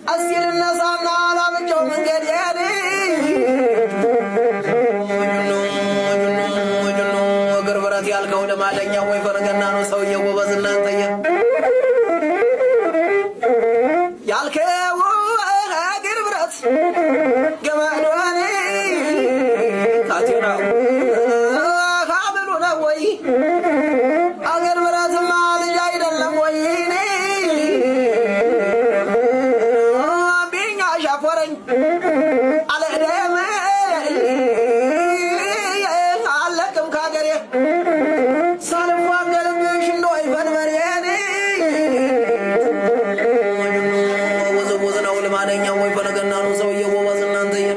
أسير النصارى على بجوم قدياني وجنو وقربرات يالكو لما لنيا ويفرقنا نسوي وبزنا انتيا يالكو قربرات قمالواني تاتينا خابلونا وي قربرات مال جايدا لمويني بينا شافورين على ديمي علىكم كاغري سالفوا قلبي شنو يفن مرياني وزنا ولمانيا ويفنقنا نسوي وبزنا انتيا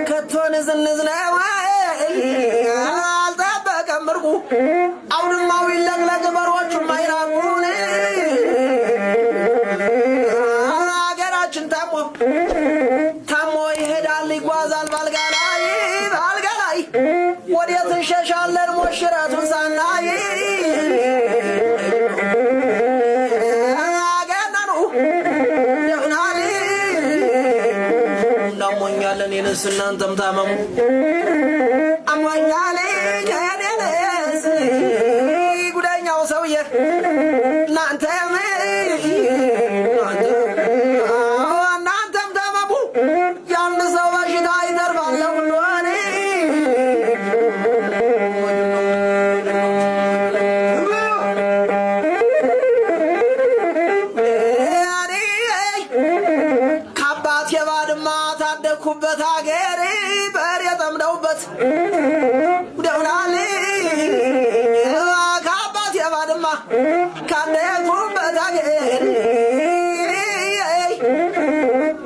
كتون زنزنا አልጠበቀም ምርቁ አውድማው ይለቅለቅ በሮቹ ማይራቁን አገራችን ታሞ ይሄዳል ይጓዛል ባልጋ ላይ ወዴት እንሸሻለን ሞሽረቱን ሳናይ አገናኑ ደህናል እናሞኛለን የነስ እናንተም ታመሙ አሞኛል የኔስ ጉዳኛው ሰውዬ እናንተም ታመሙ ያን ሰው በሽታ ይተርፋል ለሁሉን ከአባት የባድማ ታደግኩበት አገር በሬ ጠምደውበት ደውናል ከአባት የባድማ ካደግኩበት አገር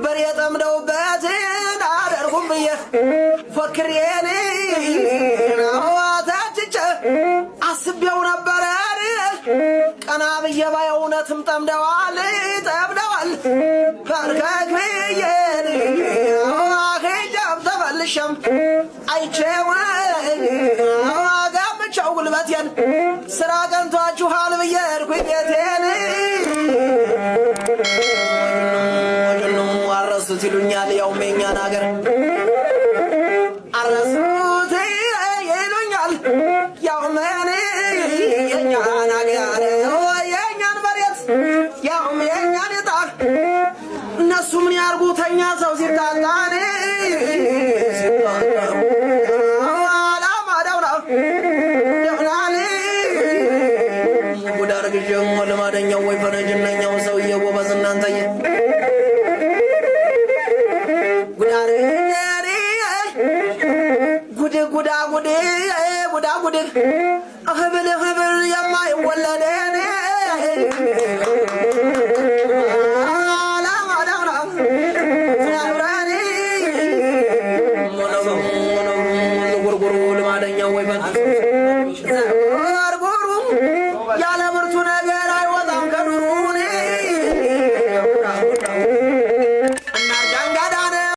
በሬ ጠምደውበት አደርጉም ብዬ ፎክሬን ታጭቼ አስቤው ነበረ ቀና ብዬ ባይ እውነትም ጠምደዋል በርከክ ብዬ ሂጃብ ተመልሼም አይቼው ጋብቻው ጉልበቴን ስራ ቀንቷችኋል ብዬ ሄድኩኝ ቤቴን አረሱት ይሉኛል ያውም የእኛን አገር አረሱት ይሉኛል ያውም የእኛን አገር የእኛን መሬት ያውም የእኛን ዕጣ እነሱ ምን ያርጉተኛ ሰው ሲታጣን አላማዳውና ደህናል ጉድ አርግዤም ልማደኛው ወይ ፈረንጅነኛው ሰውዬ ጎበዝ እናንተዬ ጉድ ህብል የማይወለደን አላማዳውና ያኑረኒ ጉርጉሩ ልማደኛው ወይ